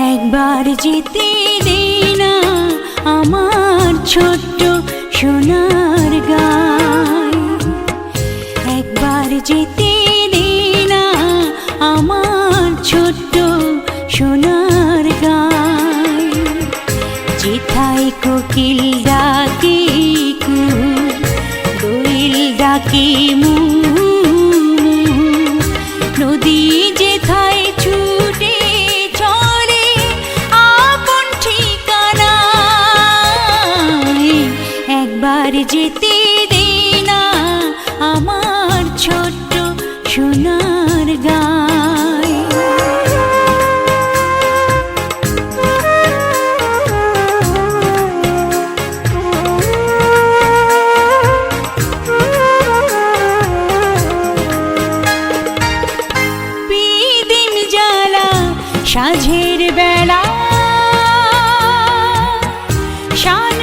একবার যেতে দে না আমার ছোট্ট সোনার গায়, একবার যেতে দে না আমার ছোট্ট সোনার গায়। যেথায় কোকিল ডাকে কু, দোয়েল ডাকে মু, নদী যেথায় ছুটে চলে আপন ঠিকানায়। একবার যেতে দে না আমার ছোট্ট সোনার গায়। সাঁঝের বেলা শান